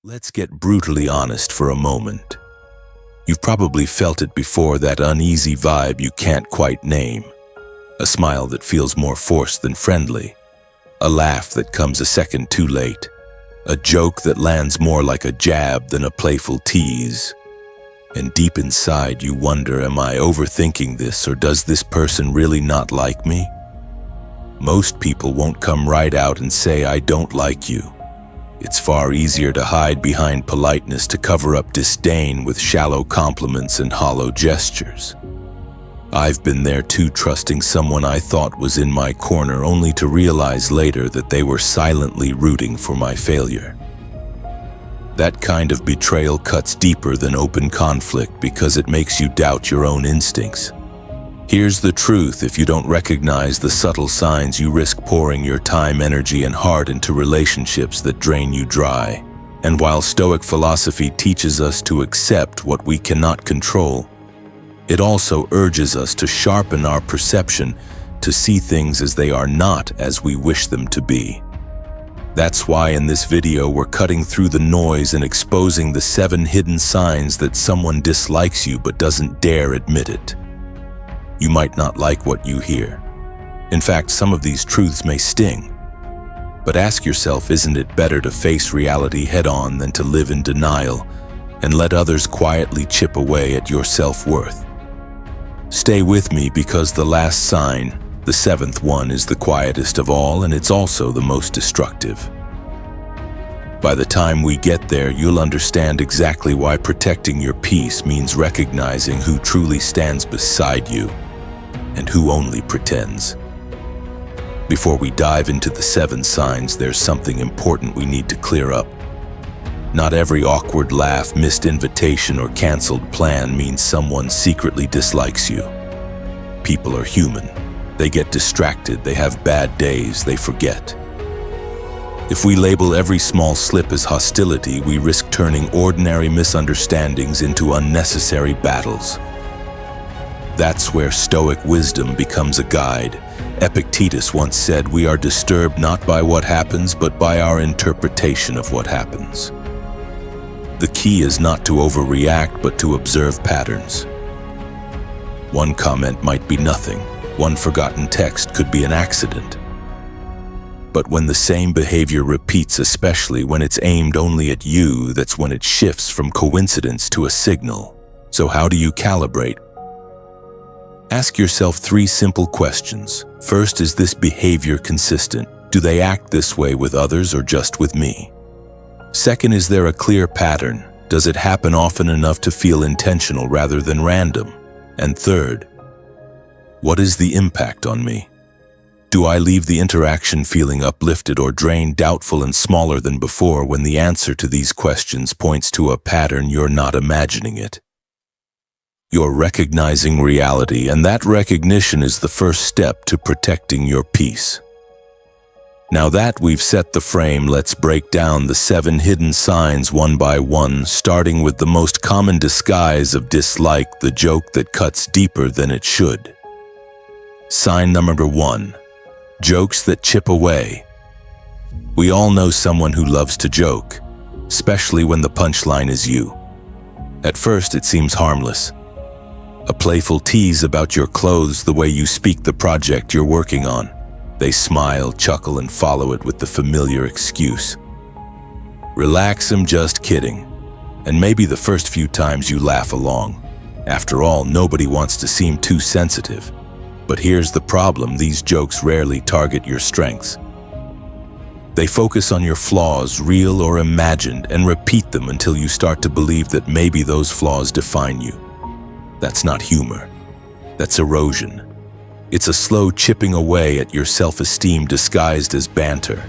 Let's get brutally honest for a moment. You've probably felt it before, that uneasy vibe you can't quite name. A smile that feels more forced than friendly. A laugh that comes a second too late. A joke that lands more like a jab than a playful tease. And deep inside you wonder, am I overthinking this, or does this person really not like me? Most people won't come right out and say, I don't like you. It's far easier to hide behind politeness, to cover up disdain with shallow compliments and hollow gestures. I've been there too, trusting someone I thought was in my corner, only to realize later that they were silently rooting for my failure. That kind of betrayal cuts deeper than open conflict because it makes you doubt your own instincts. Here's the truth: if you don't recognize the subtle signs, you risk pouring your time, energy, and heart into relationships that drain you dry. And while Stoic philosophy teaches us to accept what we cannot control, it also urges us to sharpen our perception, to see things as they are, not as we wish them to be. That's why in this video we're cutting through the noise and exposing the 7 hidden signs that someone dislikes you but doesn't dare admit it. You might not like what you hear. In fact, some of these truths may sting. But ask yourself, isn't it better to face reality head-on than to live in denial and let others quietly chip away at your self-worth? Stay with me, because the last sign, the 7th one, is the quietest of all, and it's also the most destructive. By the time we get there, you'll understand exactly why protecting your peace means recognizing who truly stands beside you and who only pretends. Before we dive into the 7 signs, there's something important we need to clear up. Not every awkward laugh, missed invitation, or canceled plan means someone secretly dislikes you. People are human. They get distracted, they have bad days, they forget. If we label every small slip as hostility, we risk turning ordinary misunderstandings into unnecessary battles. That's where Stoic wisdom becomes a guide. Epictetus once said, "We are disturbed not by what happens, but by our interpretation of what happens." The key is not to overreact, but to observe patterns. One comment might be nothing. One forgotten text could be an accident. But when the same behavior repeats, especially when it's aimed only at you, that's when it shifts from coincidence to a signal. So how do you calibrate? Ask yourself 3 simple questions. First, is this behavior consistent? Do they act this way with others or just with me? Second, is there a clear pattern? Does it happen often enough to feel intentional rather than random? And third, what is the impact on me? Do I leave the interaction feeling uplifted or drained, doubtful and smaller than before? When the answer to these questions points to a pattern, you're not imagining it. You're recognizing reality, and that recognition is the first step to protecting your peace. Now that we've set the frame, let's break down the 7 hidden signs one by one, starting with the most common disguise of dislike, the joke that cuts deeper than it should. Sign number 1. Jokes that chip away. We all know someone who loves to joke, especially when the punchline is you. At first it seems harmless. A playful tease about your clothes, the way you speak, the project you're working on. They smile, chuckle, and follow it with the familiar excuse. Relax, I'm just kidding. And maybe the first few times you laugh along. After all, nobody wants to seem too sensitive. But here's the problem: these jokes rarely target your strengths. They focus on your flaws, real or imagined, and repeat them until you start to believe that maybe those flaws define you. That's not humor. That's erosion. It's a slow chipping away at your self-esteem disguised as banter.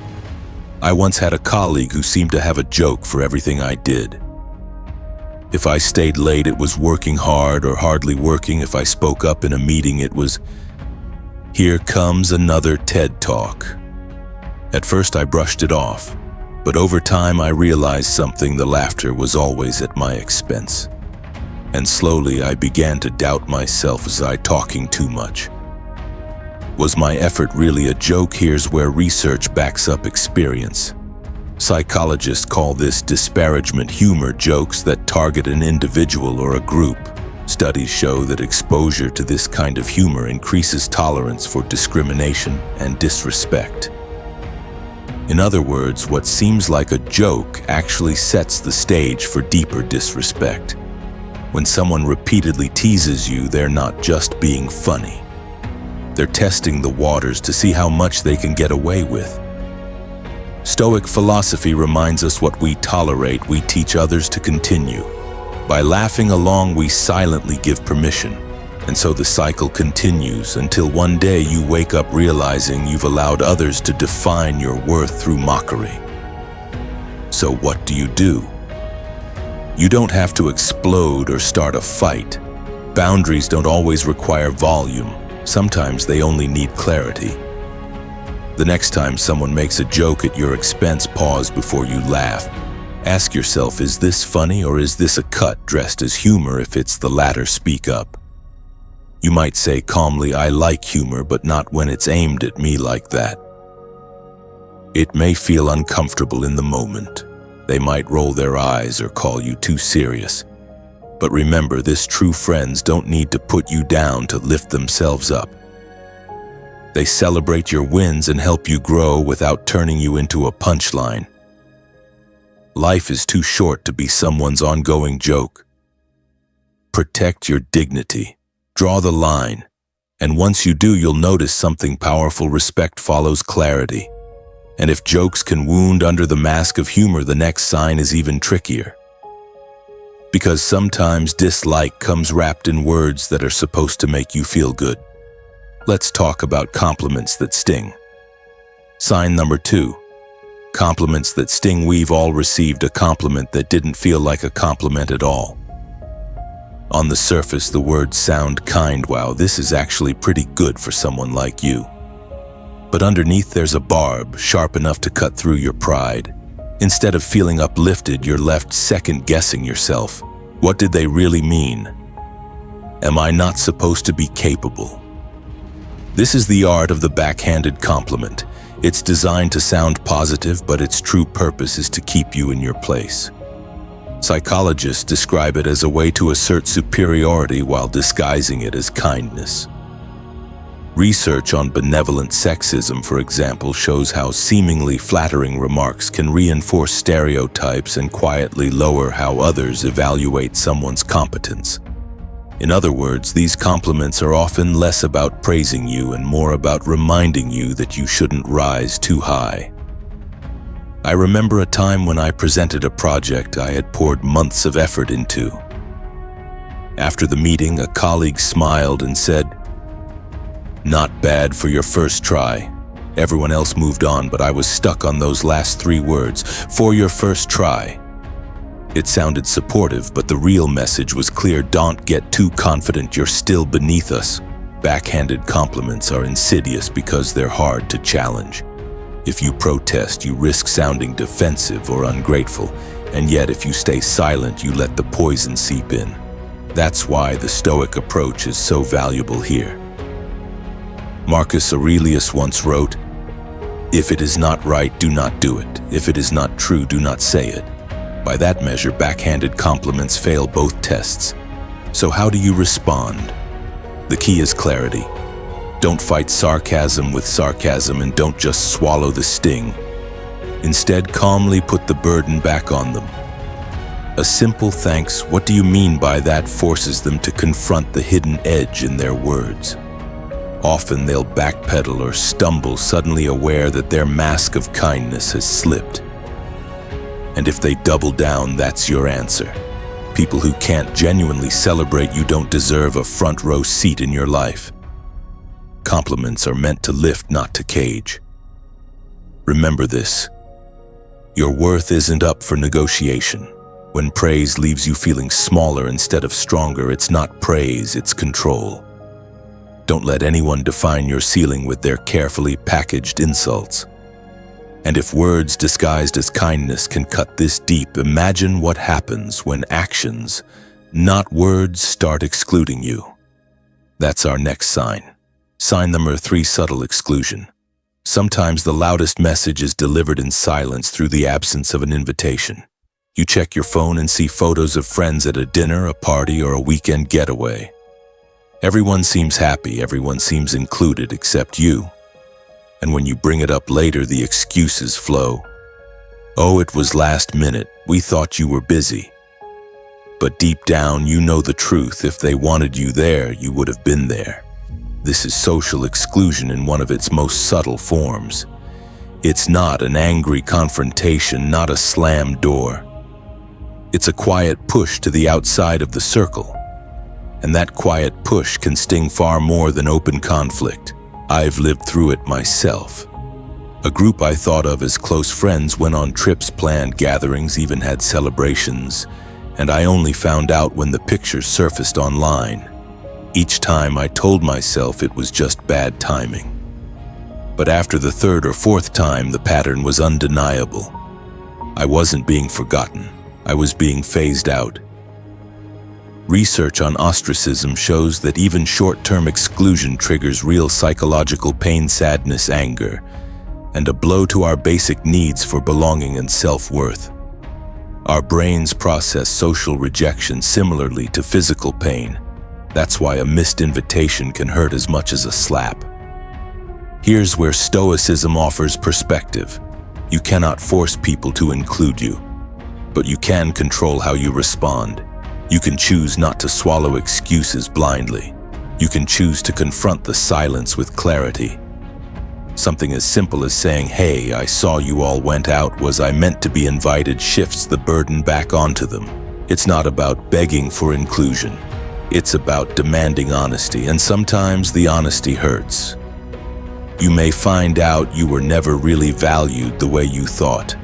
I once had a colleague who seemed to have a joke for everything I did. If I stayed late, it was working hard or hardly working. If I spoke up in a meeting, it was, "Here comes another TED Talk." At first I brushed it off, but over time I realized something: the laughter was always at my expense. And slowly I began to doubt myself. Was I talking too much? Was my effort really a joke? Here's where research backs up experience. Psychologists call this disparagement humor, jokes that target an individual or a group. Studies show that exposure to this kind of humor increases tolerance for discrimination and disrespect. In other words, what seems like a joke actually sets the stage for deeper disrespect. When someone repeatedly teases you, they're not just being funny. They're testing the waters to see how much they can get away with. Stoic philosophy reminds us what we tolerate, we teach others to continue. By laughing along, we silently give permission. And so the cycle continues until one day you wake up realizing you've allowed others to define your worth through mockery. So what do? You don't have to explode or start a fight. Boundaries don't always require volume. Sometimes they only need clarity. The next time someone makes a joke at your expense, pause before you laugh. Ask yourself, is this funny or is this a cut dressed as humor? If it's the latter, speak up. You might say calmly, I like humor, but not when it's aimed at me like that. It may feel uncomfortable in the moment. They might roll their eyes or call you too serious. But remember this, true friends don't need to put you down to lift themselves up. They celebrate your wins and help you grow without turning you into a punchline. Life is too short to be someone's ongoing joke. Protect your dignity. Draw the line. And once you do, you'll notice something powerful. Respect follows clarity. And if jokes can wound under the mask of humor, the next sign is even trickier. Because sometimes dislike comes wrapped in words that are supposed to make you feel good. Let's talk about compliments that sting. Sign number 2. Compliments that sting. We've all received a compliment that didn't feel like a compliment at all. On the surface, the words sound kind. Wow, this is actually pretty good for someone like you. But underneath there's a barb sharp enough to cut through your pride. Instead of feeling uplifted, you're left second-guessing yourself. What did they really mean? Am I not supposed to be capable? This is the art of the backhanded compliment. It's designed to sound positive, but its true purpose is to keep you in your place. Psychologists describe it as a way to assert superiority while disguising it as kindness. Research on benevolent sexism, for example, shows how seemingly flattering remarks can reinforce stereotypes and quietly lower how others evaluate someone's competence. In other words, these compliments are often less about praising you and more about reminding you that you shouldn't rise too high. I remember a time when I presented a project I had poured months of effort into. After the meeting, a colleague smiled and said, "Not bad for your first try." Everyone else moved on, but I was stuck on those last 3 words, "for your first try." It sounded supportive, but the real message was clear: don't get too confident, you're still beneath us. Backhanded compliments are insidious because they're hard to challenge. If you protest, you risk sounding defensive or ungrateful, and yet if you stay silent, you let the poison seep in. That's why the Stoic approach is so valuable here. Marcus Aurelius once wrote, "If it is not right, do not do it. If it is not true, do not say it." By that measure, backhanded compliments fail both tests. So how do you respond? The key is clarity. Don't fight sarcasm with sarcasm, and don't just swallow the sting. Instead, calmly put the burden back on them. A simple thanks, "What do you mean by that?" forces them to confront the hidden edge in their words. Often they'll backpedal or stumble, suddenly aware that their mask of kindness has slipped. And if they double down, that's your answer. People who can't genuinely celebrate you don't deserve a front row seat in your life. Compliments are meant to lift, not to cage. Remember this. Your worth isn't up for negotiation. When praise leaves you feeling smaller instead of stronger, it's not praise, it's control. Don't let anyone define your ceiling with their carefully packaged insults. And if words disguised as kindness can cut this deep, imagine what happens when actions, not words, start excluding you. That's our next sign. Sign number 3, subtle exclusion. Sometimes the loudest message is delivered in silence through the absence of an invitation. You check your phone and see photos of friends at a dinner, a party, or a weekend getaway. Everyone seems happy, everyone seems included except you. And when you bring it up later, the excuses flow. Oh, it was last minute, we thought you were busy. But deep down, you know the truth. If they wanted you there, you would have been there. This is social exclusion in one of its most subtle forms. It's not an angry confrontation, not a slammed door. It's a quiet push to the outside of the circle. And that quiet push can sting far more than open conflict. I've lived through it myself. A group I thought of as close friends went on trips, planned gatherings, even had celebrations, and I only found out when the pictures surfaced online. Each time I told myself it was just bad timing. But after the third or fourth time, the pattern was undeniable. I wasn't being forgotten. I was being phased out. Research on ostracism shows that even short-term exclusion triggers real psychological pain, sadness, anger, and a blow to our basic needs for belonging and self-worth. Our brains process social rejection similarly to physical pain. That's why a missed invitation can hurt as much as a slap. Here's where Stoicism offers perspective. You cannot force people to include you, but you can control how you respond. You can choose not to swallow excuses blindly. You can choose to confront the silence with clarity. Something as simple as saying, "Hey, I saw you all went out. Was I meant to be invited?" shifts the burden back onto them. It's not about begging for inclusion. It's about demanding honesty, and sometimes the honesty hurts. You may find out you were never really valued the way you thought.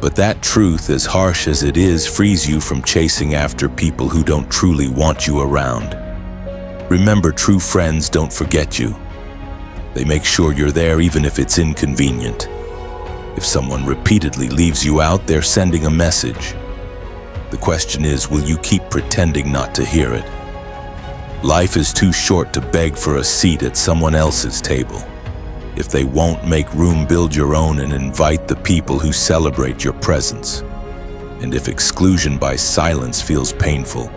But that truth, as harsh as it is, frees you from chasing after people who don't truly want you around. Remember, true friends don't forget you. They make sure you're there even if it's inconvenient. If someone repeatedly leaves you out, they're sending a message. The question is, will you keep pretending not to hear it? Life is too short to beg for a seat at someone else's table. If they won't make room, build your own and invite the people who celebrate your presence. And if exclusion by silence feels painful,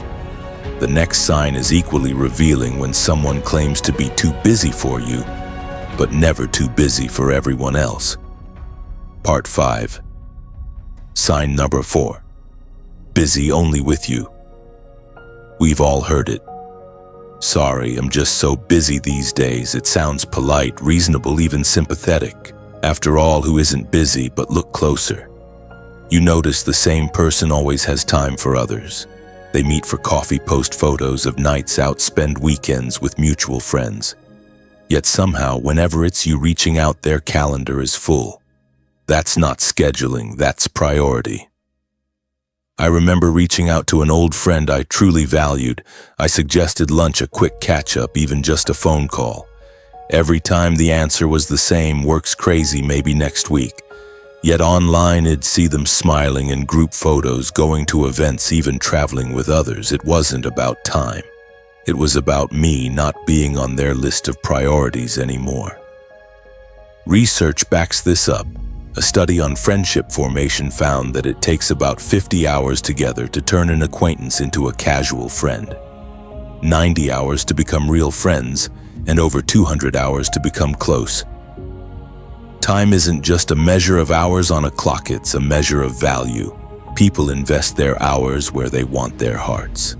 the next sign is equally revealing: when someone claims to be too busy for you, but never too busy for everyone else. Part 5. Sign number 4. Busy only with you. We've all heard it. Sorry, I'm just so busy these days. It sounds polite, reasonable, even sympathetic. After all, who isn't busy? But look closer. You notice the same person always has time for others. They meet for coffee, post photos of nights out, spend weekends with mutual friends. Yet somehow, whenever it's you reaching out, their calendar is full. That's not scheduling, that's priority. I remember reaching out to an old friend I truly valued. I suggested lunch, a quick catch-up, even just a phone call. Every time the answer was the same: "Work's crazy, maybe next week." Yet online I'd see them smiling in group photos, going to events, even traveling with others. It wasn't about time. It was about me not being on their list of priorities anymore. Research backs this up. A study on friendship formation found that it takes about 50 hours together to turn an acquaintance into a casual friend, 90 hours to become real friends, and over 200 hours to become close. Time isn't just a measure of hours on a clock, it's a measure of value. People invest their hours where they want their hearts.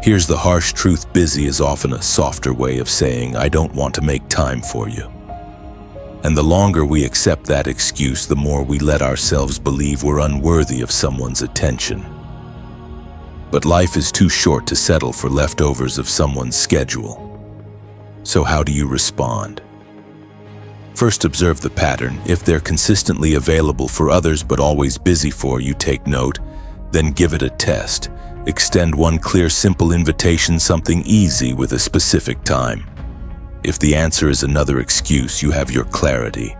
Here's the harsh truth: busy is often a softer way of saying, "I don't want to make time for you." And the longer we accept that excuse, the more we let ourselves believe we're unworthy of someone's attention. But life is too short to settle for leftovers of someone's schedule. So how do you respond? First, observe the pattern. If they're consistently available for others but always busy for you, take note. Then give it a test. Extend one clear, simple invitation, something easy with a specific time. If the answer is another excuse, you have your clarity.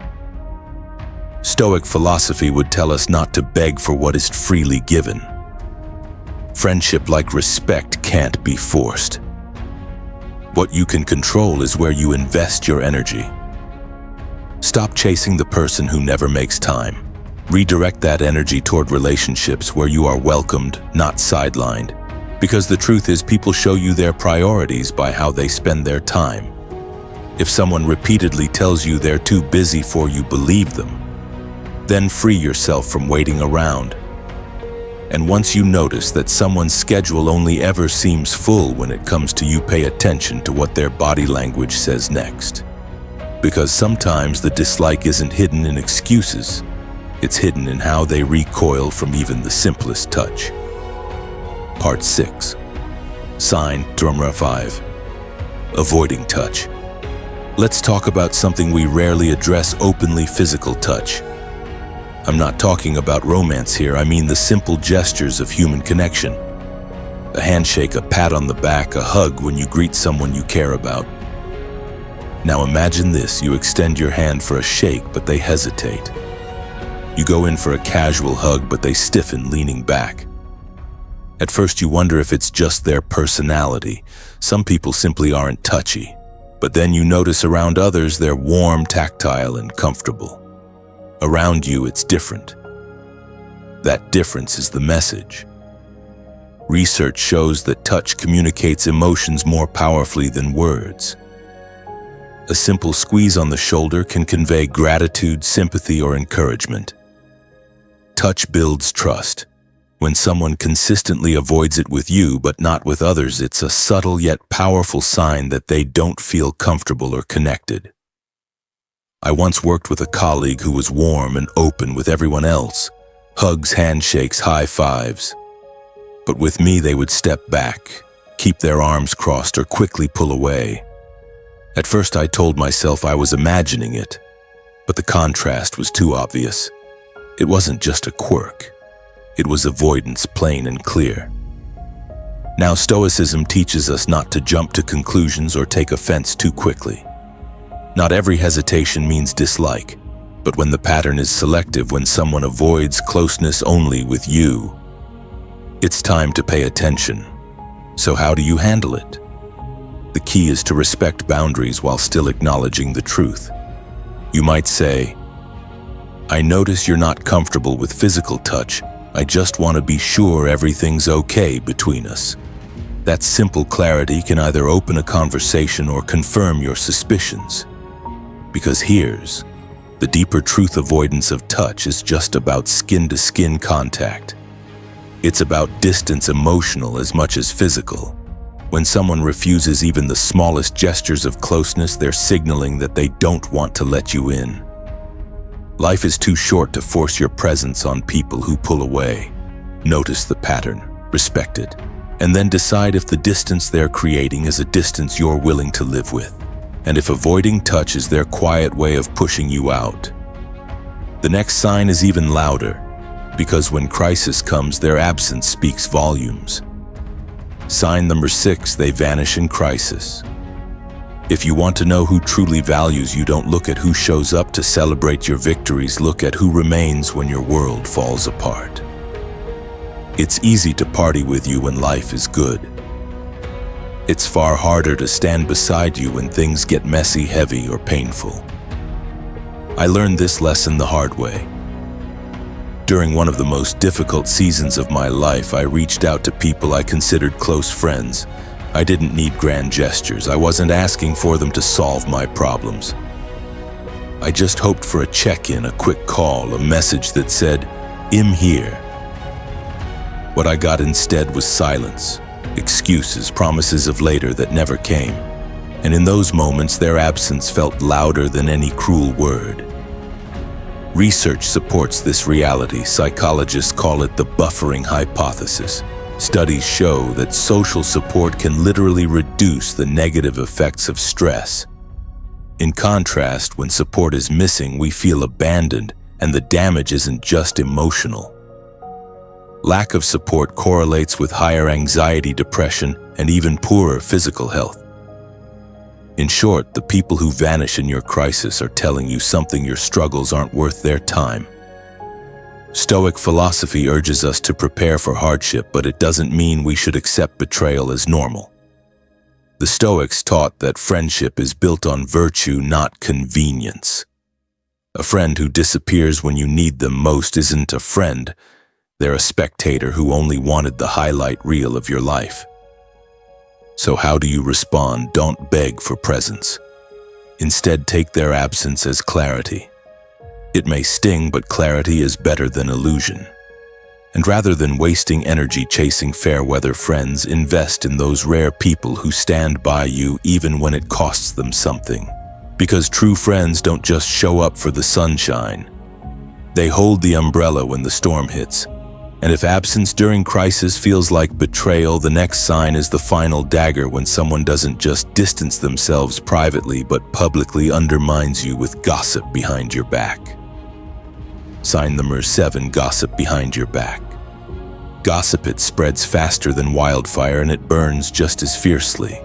Stoic philosophy would tell us not to beg for what is freely given. Friendship, like respect, can't be forced. What you can control is where you invest your energy. Stop chasing the person who never makes time. Redirect that energy toward relationships where you are welcomed, not sidelined. Because the truth is, people show you their priorities by how they spend their time. If someone repeatedly tells you they're too busy for you, believe them. Then free yourself from waiting around. And once you notice that someone's schedule only ever seems full when it comes to you, pay attention to what their body language says next. Because sometimes the dislike isn't hidden in excuses. It's hidden in how they recoil from even the simplest touch. Part 6. Sign, drumroll 5. Avoiding touch. Let's talk about something we rarely address openly: physical touch. I'm not talking about romance here, I mean the simple gestures of human connection. A handshake, a pat on the back, a hug when you greet someone you care about. Now imagine this: you extend your hand for a shake, but they hesitate. You go in for a casual hug, but they stiffen, leaning back. At first you wonder if it's just their personality. Some people simply aren't touchy. But then you notice around others they're warm, tactile, and comfortable. Around you it's different. That difference is the message. Research shows that touch communicates emotions more powerfully than words. A simple squeeze on the shoulder can convey gratitude, sympathy, or encouragement. Touch builds trust. When someone consistently avoids it with you but not with others, it's a subtle yet powerful sign that they don't feel comfortable or connected. I once worked with a colleague who was warm and open with everyone else. Hugs, handshakes, high fives. But with me they would step back, keep their arms crossed, or quickly pull away. At first I told myself I was imagining it, but the contrast was too obvious. It wasn't just a quirk. It was avoidance, plain and clear. Now, Stoicism teaches us not to jump to conclusions or take offense too quickly. Not every hesitation means dislike, but when the pattern is selective, when someone avoids closeness only with you, it's time to pay attention. So how do you handle it? The key is to respect boundaries while still acknowledging the truth. You might say, "I notice you're not comfortable with physical touch. I just want to be sure everything's okay between us." That simple clarity can either open a conversation or confirm your suspicions. Because here's the deeper truth: avoidance of touch is just about skin-to-skin contact. It's about distance, emotional as much as physical. When someone refuses even the smallest gestures of closeness, they're signaling that they don't want to let you in. Life is too short to force your presence on people who pull away. Notice the pattern, respect it, and then decide if the distance they're creating is a distance you're willing to live with, and if avoiding touch is their quiet way of pushing you out. The next sign is even louder, because when crisis comes, their absence speaks volumes. Sign number 6, they vanish in crisis. If you want to know who truly values you, don't look at who shows up to celebrate your victories. Look at who remains when your world falls apart. It's easy to party with you when life is good. It's far harder to stand beside you when things get messy, heavy, or painful. I learned this lesson the hard way. During one of the most difficult seasons of my life, I reached out to people I considered close friends. I didn't need grand gestures. I wasn't asking for them to solve my problems. I just hoped for a check-in, a quick call, a message that said, "I'm here." What I got instead was silence, excuses, promises of later that never came. And in those moments, their absence felt louder than any cruel word. Research supports this reality. Psychologists call it the buffering hypothesis. Studies show that social support can literally reduce the negative effects of stress. In contrast, when support is missing, we feel abandoned, and the damage isn't just emotional. Lack of support correlates with higher anxiety, depression, and even poorer physical health. In short, the people who vanish in your crisis are telling you something: your struggles aren't worth their time. Stoic philosophy urges us to prepare for hardship, but it doesn't mean we should accept betrayal as normal. The Stoics taught that friendship is built on virtue, not convenience. A friend who disappears when you need them most isn't a friend. They're a spectator who only wanted the highlight reel of your life. So how do you respond? Don't beg for presence. Instead, take their absence as clarity. It may sting, but clarity is better than illusion. And rather than wasting energy chasing fair-weather friends, invest in those rare people who stand by you even when it costs them something. Because true friends don't just show up for the sunshine. They hold the umbrella when the storm hits. And if absence during crisis feels like betrayal, the next sign is the final dagger when someone doesn't just distance themselves privately but publicly undermines you with gossip behind your back. Sign number 7, gossip behind your back. Gossip, it spreads faster than wildfire and it burns just as fiercely.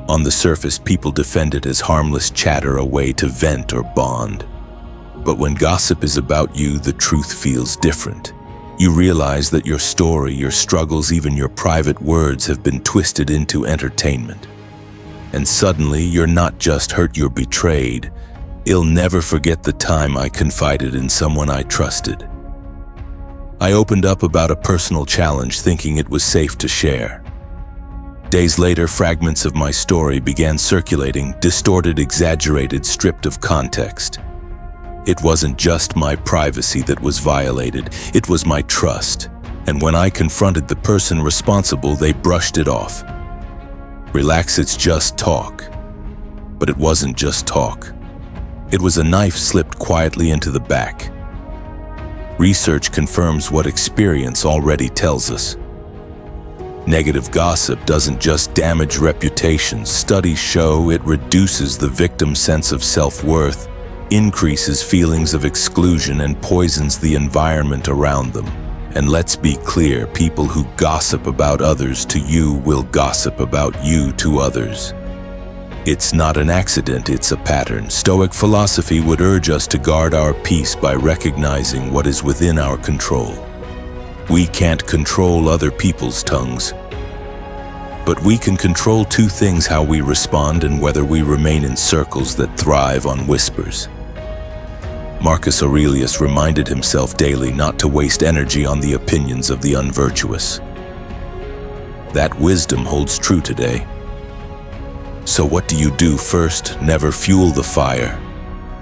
On the surface, people defend it as harmless chatter, a way to vent or bond. But when gossip is about you, the truth feels different. You realize that your story, your struggles, even your private words have been twisted into entertainment. And suddenly, you're not just hurt, you're betrayed. I'll never forget the time I confided in someone I trusted. I opened up about a personal challenge thinking it was safe to share. Days later, fragments of my story began circulating, distorted, exaggerated, stripped of context. It wasn't just my privacy that was violated, it was my trust. And when I confronted the person responsible, they brushed it off. Relax, it's just talk. But it wasn't just talk. It was a knife slipped quietly into the back. Research confirms what experience already tells us. Negative gossip doesn't just damage reputations. Studies show it reduces the victim's sense of self-worth, increases feelings of exclusion, and poisons the environment around them. And let's be clear, people who gossip about others to you will gossip about you to others. It's not an accident, it's a pattern. Stoic philosophy would urge us to guard our peace by recognizing what is within our control. We can't control other people's tongues, but we can control 2 things: how we respond and whether we remain in circles that thrive on whispers. Marcus Aurelius reminded himself daily not to waste energy on the opinions of the unvirtuous. That wisdom holds true today. So what do you do? First, never fuel the fire.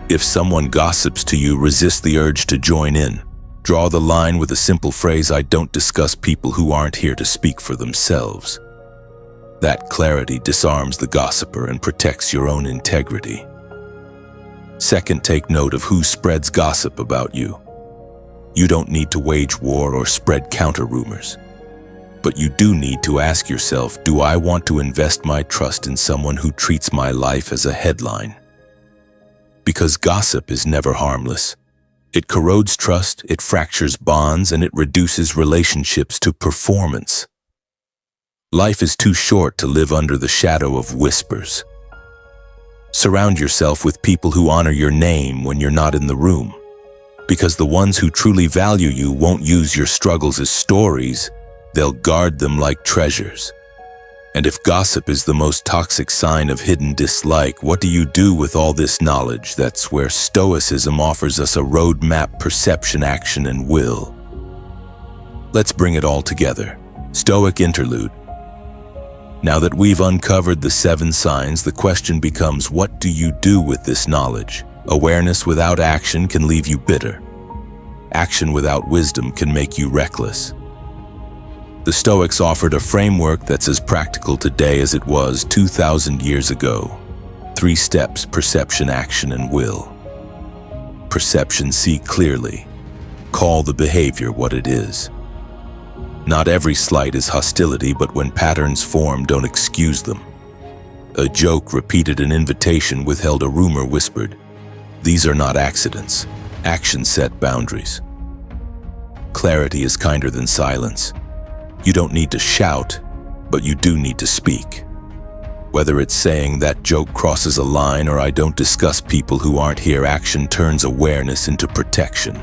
If someone gossips to you, resist the urge to join in. Draw the line with a simple phrase: I don't discuss people who aren't here to speak for themselves. That clarity disarms the gossiper and protects your own integrity. Second, take note of who spreads gossip about you. You don't need to wage war or spread counter-rumors. But you do need to ask yourself, do I want to invest my trust in someone who treats my life as a headline? Because gossip is never harmless. It corrodes trust, it fractures bonds, and it reduces relationships to performance. Life is too short to live under the shadow of whispers. Surround yourself with people who honor your name when you're not in the room. Because the ones who truly value you won't use your struggles as stories, they'll guard them like treasures. And if gossip is the most toxic sign of hidden dislike, what do you do with all this knowledge? That's where Stoicism offers us a roadmap: perception, action, and will. Let's bring it all together. Stoic interlude. Now that we've uncovered the 7 signs, the question becomes, what do you do with this knowledge? Awareness without action can leave you bitter. Action without wisdom can make you reckless. The Stoics offered a framework that's as practical today as it was 2,000 years ago. 3 steps: perception, action, and will. Perception: see clearly. Call the behavior what it is. Not every slight is hostility, but when patterns form, don't excuse them. A joke repeated, an invitation withheld, a rumor whispered. These are not accidents. Action set boundaries. Clarity is kinder than silence. You don't need to shout, but you do need to speak. Whether it's saying that joke crosses a line or I don't discuss people who aren't here, action turns awareness into protection.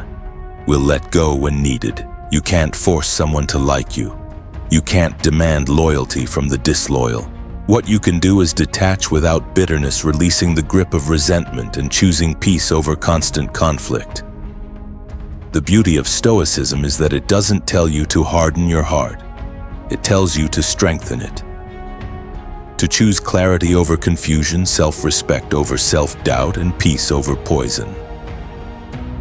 We'll let go when needed. You can't force someone to like you. You can't demand loyalty from the disloyal. What you can do is detach without bitterness, releasing the grip of resentment and choosing peace over constant conflict. The beauty of Stoicism is that it doesn't tell you to harden your heart. It tells you to strengthen it. To choose clarity over confusion, self-respect over self-doubt, and peace over poison.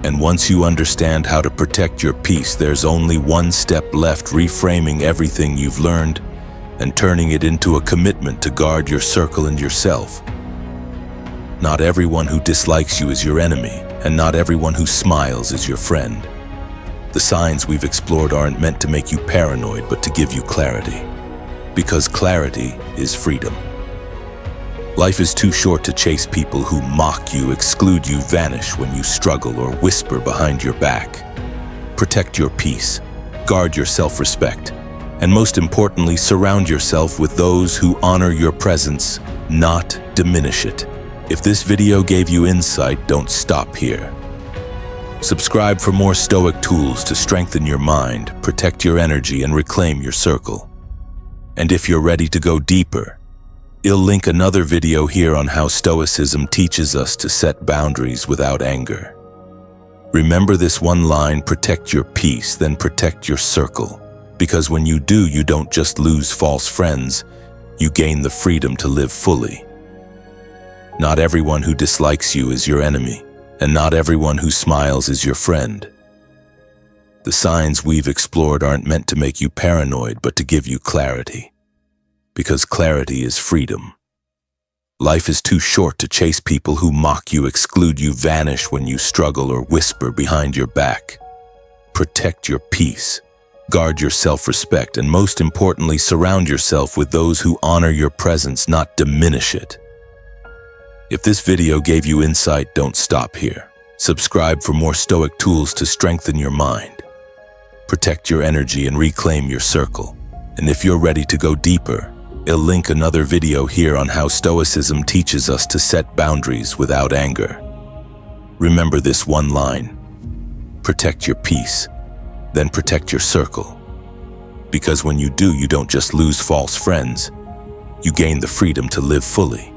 And once you understand how to protect your peace, there's only one step left: reframing everything you've learned and turning it into a commitment to guard your circle and yourself. Not everyone who dislikes you is your enemy, and not everyone who smiles is your friend. The signs we've explored aren't meant to make you paranoid, but to give you clarity. Because clarity is freedom. Life is too short to chase people who mock you, exclude you, vanish when you struggle, or whisper behind your back. Protect your peace, guard your self-respect, and most importantly, surround yourself with those who honor your presence, not diminish it. If this video gave you insight, don't stop here. Subscribe for more Stoic tools to strengthen your mind, protect your energy, and reclaim your circle. And if you're ready to go deeper, I'll link another video here on how Stoicism teaches us to set boundaries without anger. Remember this one line: protect your peace, then protect your circle. Because when you do, you don't just lose false friends, you gain the freedom to live fully. Not everyone who dislikes you is your enemy, and not everyone who smiles is your friend. The signs we've explored aren't meant to make you paranoid, but to give you clarity. Because clarity is freedom. Life is too short to chase people who mock you, exclude you, vanish when you struggle, or whisper behind your back. Protect your peace. Guard your self-respect, and most importantly, surround yourself with those who honor your presence, not diminish it. If this video gave you insight, don't stop here. Subscribe for more Stoic tools to strengthen your mind, protect your energy, and reclaim your circle. And if you're ready to go deeper, I'll link another video here on how Stoicism teaches us to set boundaries without anger. Remember this one line: protect your peace, then protect your circle. Because when you do, you don't just lose false friends, you gain the freedom to live fully.